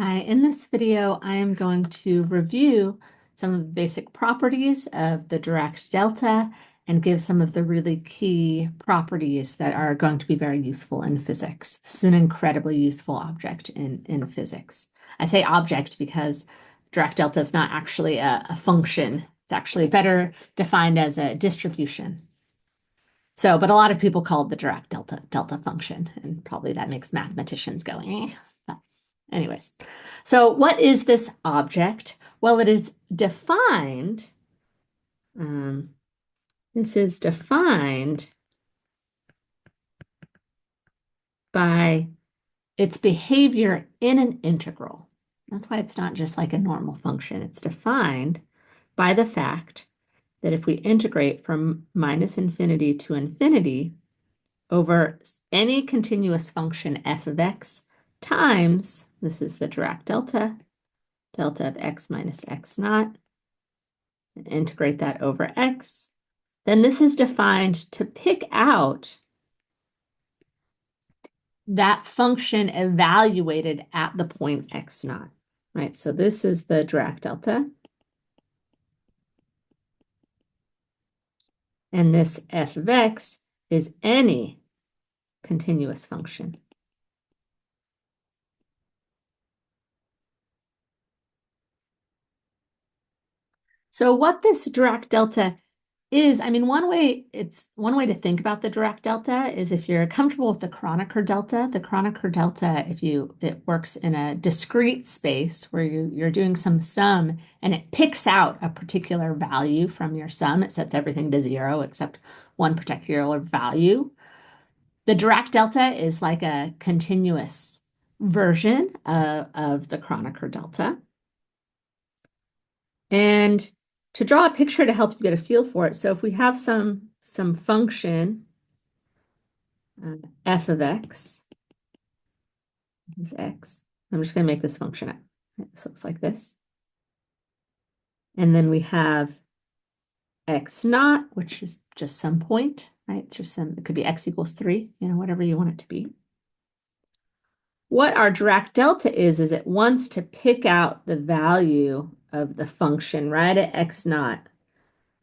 Hi, in this video, I am going to review some of the basic properties of the Dirac delta and give some of the really key properties that are going to be very useful in physics. This is an incredibly useful object in physics. I say object because Dirac delta is not actually a function. It's actually better defined as a distribution. But a lot of people call it the Dirac delta function, and probably that makes mathematicians go, eh. But anyways, so what is this object? Well, it is defined, um, this is defined by its behavior in an integral. That's why it's not just like a normal function. It's defined by the fact that if we integrate from minus infinity to infinity over any continuous function f of x times, this is the Dirac delta, delta of x minus x naught, and integrate that over x, then this is defined to pick out that function evaluated at the point x naught, right? So this is the Dirac delta. And this f of x is any continuous function. So what this Dirac delta is, I mean, one way to think about the Dirac delta is if you're comfortable with the Kronecker delta. The Kronecker delta, it works in a discrete space where you're doing some sum and it picks out a particular value from your sum. It sets everything to zero except one particular value. The Dirac delta is like a continuous version of the Kronecker delta. And to draw a picture to help you get a feel for it, so if we have some function, f of x is x. I'm just going to make this function up. This looks like this. And then we have x naught, which is just some point, right? It's just it could be x equals 3, whatever you want it to be. What our Dirac delta is it wants to pick out the value of the function right at x naught.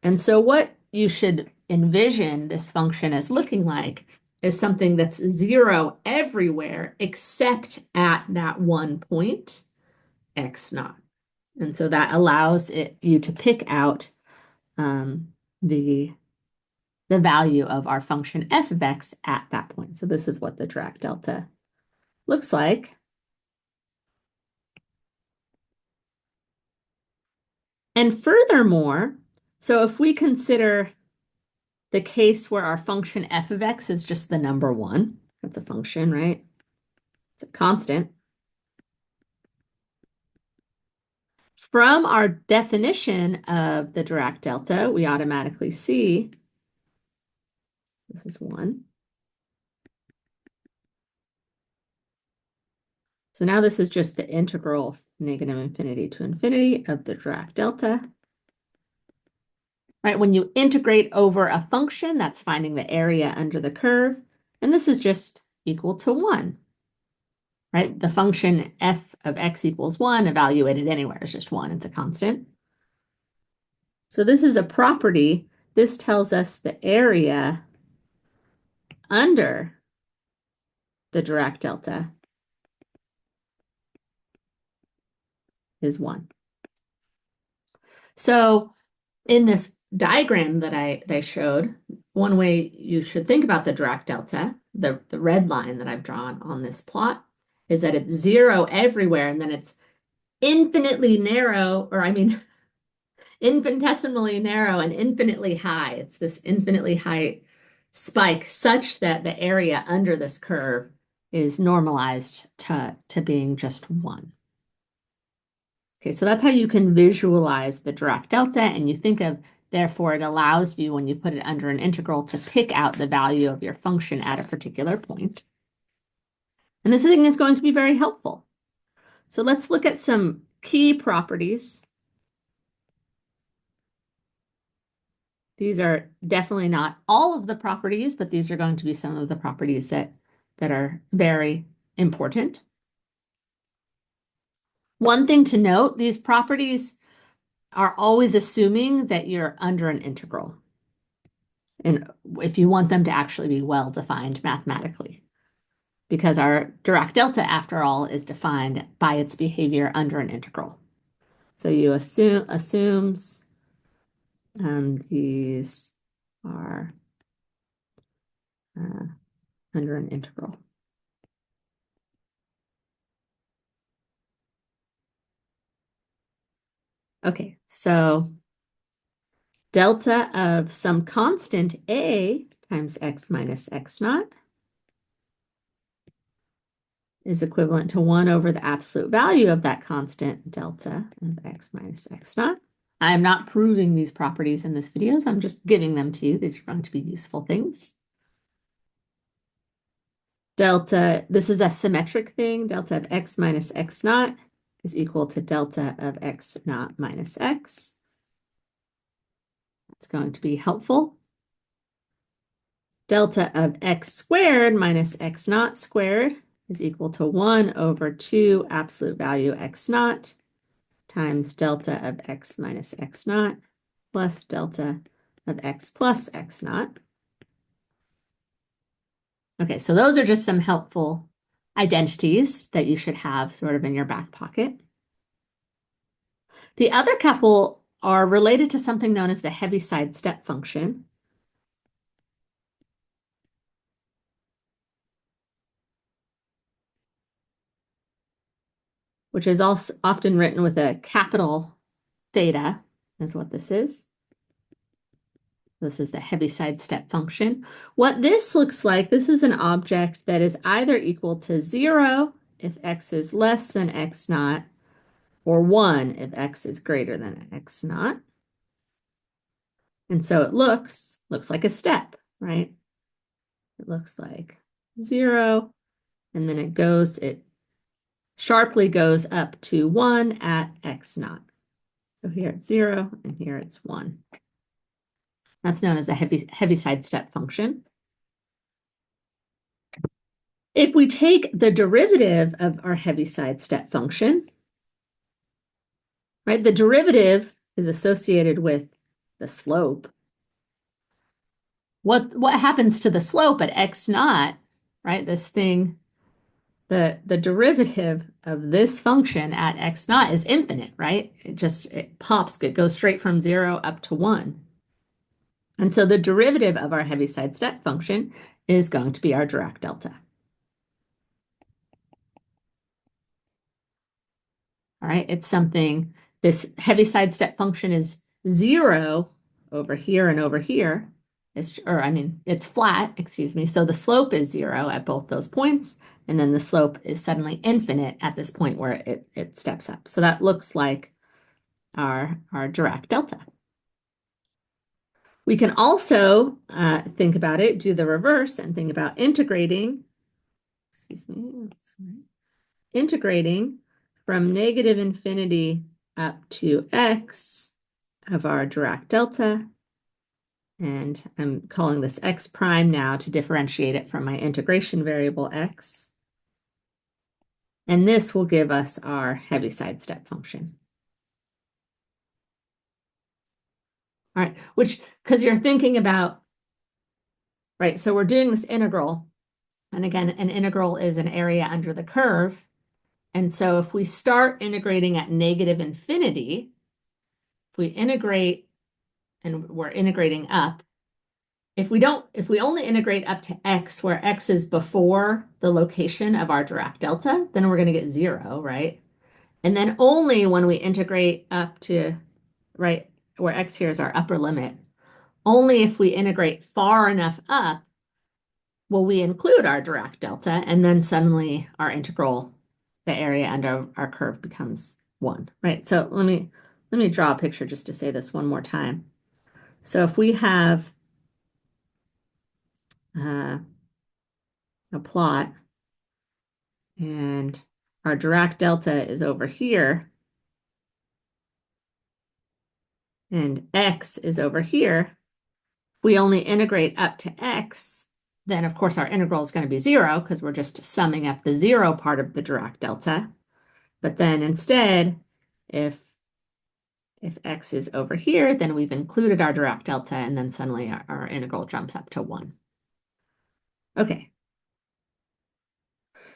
And so what you should envision this function as looking like is something that's zero everywhere except at that one point, x naught. And so that allows you to pick out the value of our function f of x at that point. So this is what the Dirac delta looks like. And furthermore, so if we consider the case where our function f of x is just the number 1, that's a function, right? It's a constant. From our definition of the Dirac delta, we automatically see this is 1. So now this is just the integral negative infinity to infinity of the Dirac delta. Right, when you integrate over a function, that's finding the area under the curve, and this is just equal to 1. Right, the function f of x equals 1 evaluated anywhere is just 1. It's a constant. So this is a property. This tells us the area under the Dirac delta is 1. So in this diagram that I showed, one way you should think about the Dirac delta, the red line that I've drawn on this plot, is that it's 0 everywhere, and then it's infinitely narrow, or I mean, infinitesimally narrow and infinitely high. It's this infinitely high spike such that the area under this curve is normalized to being just 1. Okay, so that's how you can visualize the Dirac delta, and you think of, therefore, it allows you, when you put it under an integral, to pick out the value of your function at a particular point. And this thing is going to be very helpful. So let's look at some key properties. These are definitely not all of the properties, but these are going to be some of the properties that are very important. One thing to note, these properties are always assuming that you're under an integral. And if you want them to actually be well defined mathematically, because our Dirac delta, after all, is defined by its behavior under an integral. So you assumes these are uh, under an integral. Okay, so delta of some constant a times x minus x naught is equivalent to 1 over the absolute value of that constant delta of x minus x naught. I am not proving these properties in this video, so I'm just giving them to you. These are going to be useful things. Delta, this is a symmetric thing. Delta of x minus x naught is equal to delta of x naught minus x. That's going to be helpful. Delta of x squared minus x naught squared is equal to 1 over 2 absolute value x naught times delta of x minus x naught plus delta of x plus x naught. Okay, so those are just some helpful identities that you should have sort of in your back pocket. The other couple are related to something known as the Heaviside step function. Which is also often written with a capital theta, is what this is. This is the Heaviside step function. What this looks like, this is an object that is either equal to 0 if x is less than x naught, or 1 if x is greater than x naught. And so it looks like a step, right? It looks like 0, and then it sharply goes up to 1 at x naught. So here it's 0, and here it's 1. That's known as the Heaviside step function. If we take the derivative of our Heaviside step function, right, the derivative is associated with the slope. What happens to the slope at x naught, right? This thing, the derivative of this function at x naught is infinite, right? It pops, it goes straight from 0 up to 1. And so the derivative of our Heaviside step function is going to be our Dirac delta. All right, it's something, this Heaviside step function is 0 over here and over here. It's flat, excuse me. So the slope is 0 at both those points, and then the slope is suddenly infinite at this point where it steps up. So that looks like our Dirac delta. We can also think about it, do the reverse, and think about integrating, integrating from negative infinity up to x of our Dirac delta. And I'm calling this x prime now to differentiate it from my integration variable x. And this will give us our Heaviside step function. All right, because you're thinking about, right, so we're doing this integral. And again, an integral is an area under the curve. And so if we start integrating at negative infinity, if we integrate and we're integrating up, if we only integrate up to x where x is before the location of our Dirac delta, then we're going to get 0, right? And then only when we integrate up to, right, where x here is our upper limit, only if we integrate far enough up will we include our Dirac delta, and then suddenly our integral, the area under our curve becomes 1, right? So let me draw a picture just to say this one more time. So if we have a plot and our Dirac delta is over here and x is over here, we only integrate up to x, then of course our integral is going to be 0 because we're just summing up the 0 part of the Dirac delta. But then instead, if x is over here, then we've included our Dirac delta, and then suddenly our integral jumps up to 1. Okay.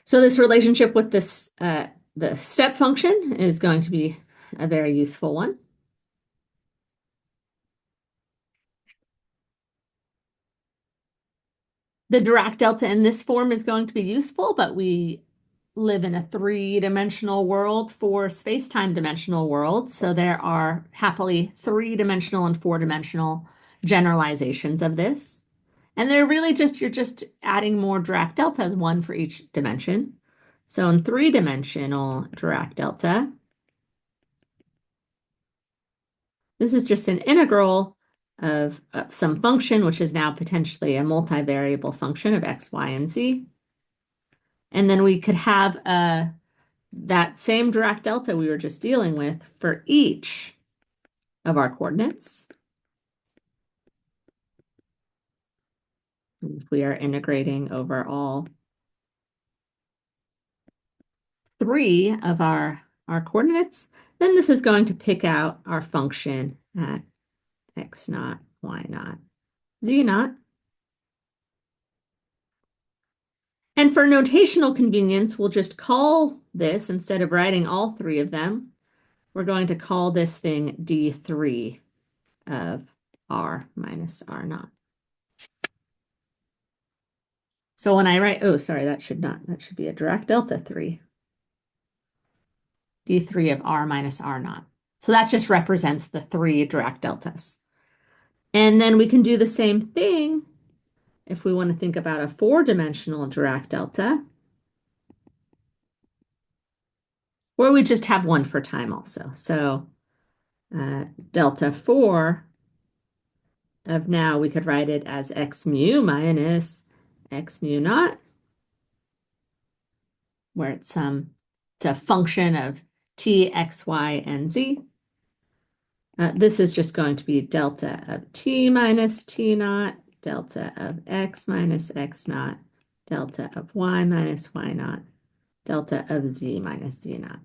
So this relationship with this the step function is going to be a very useful one. The Dirac delta in this form is going to be useful, but we live in a three-dimensional world for space-time dimensional worlds. So there are happily three-dimensional and four-dimensional generalizations of this. And they're really just, you're just adding more Dirac deltas, one for each dimension. So in three-dimensional Dirac delta, this is just an integral of some function, which is now potentially a multivariable function of x, y, and z. And then we could have that same Dirac delta we were just dealing with for each of our coordinates. If we are integrating over all three of our coordinates, then this is going to pick out our function at x naught, y naught, z naught. And for notational convenience, we'll just call this, instead of writing all three of them, we're going to call this thing d3 of r minus r naught. So when I write, oh, sorry, that should be a Dirac delta 3. d3 of r minus r naught. So that just represents the three Dirac deltas. And then we can do the same thing if we want to think about a four-dimensional Dirac delta, where we just have one for time also. So delta 4 of now, we could write it as x mu minus x mu naught, where it's a function of t, x, y, and z. This is just going to be delta of t minus t naught, delta of x minus x naught, delta of y minus y naught, delta of z minus z naught.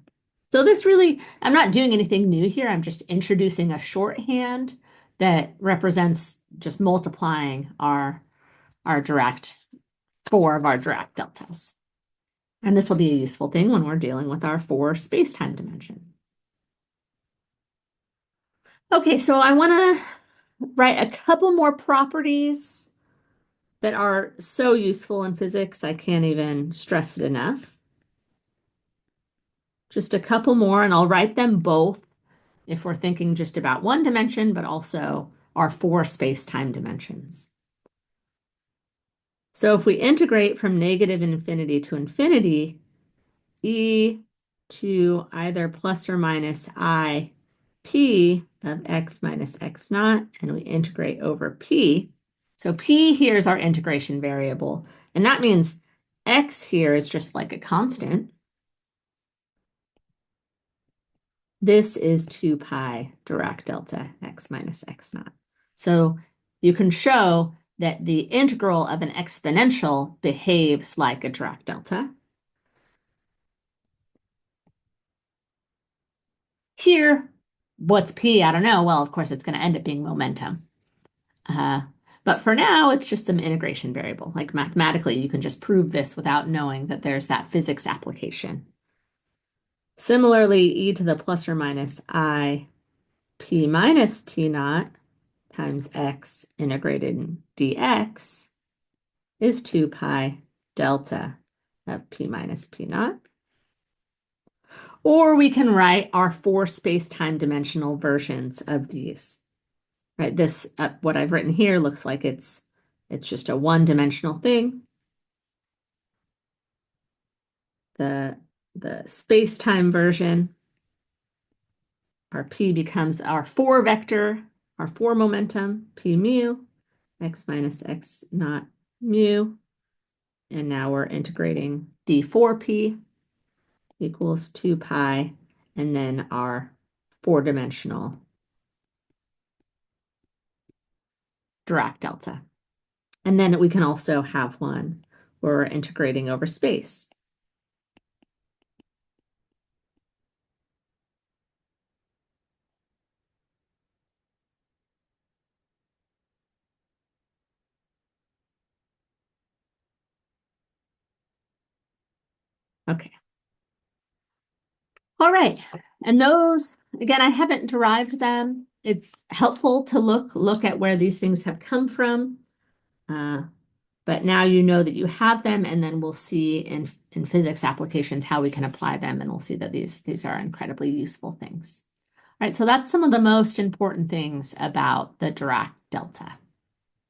So this really, I'm not doing anything new here. I'm just introducing a shorthand that represents just multiplying our Dirac, 4 of our Dirac deltas. And this will be a useful thing when we're dealing with our 4 space-time dimensions. Okay, so I want to write a couple more properties that are so useful in physics, I can't even stress it enough. Just a couple more, and I'll write them both if we're thinking just about one dimension, but also our 4 space-time dimensions. So if we integrate from negative infinity to infinity, e to either plus or minus I p of x minus x naught, and we integrate over p. So p here is our integration variable, and that means x here is just like a constant. This is 2 pi Dirac delta x minus x naught. So you can show that the integral of an exponential behaves like a Dirac delta. Here, what's p? I don't know. Well, of course, it's going to end up being momentum. But for now, it's just some integration variable. Like mathematically, you can just prove this without knowing that there's that physics application. Similarly, e to the plus or minus I p minus p naught times x integrated in dx is 2 pi delta of p minus p naught. Or we can write our 4 space-time dimensional versions of these. Right, this what I've written here looks like it's just a one-dimensional thing. The space-time version, our p becomes our 4 vector, our 4 momentum, p mu, x minus x naught mu. And now we're integrating d4p equals 2 pi, and then our 4-dimensional Dirac delta. And then we can also have one where we're integrating over space. Okay. All right. And those, again, I haven't derived them. It's helpful to look at where these things have come from. Uh, but now you know that you have them, and then we'll see in physics applications how we can apply them, and we'll see that these are incredibly useful things. All right, so that's some of the most important things about the Dirac delta.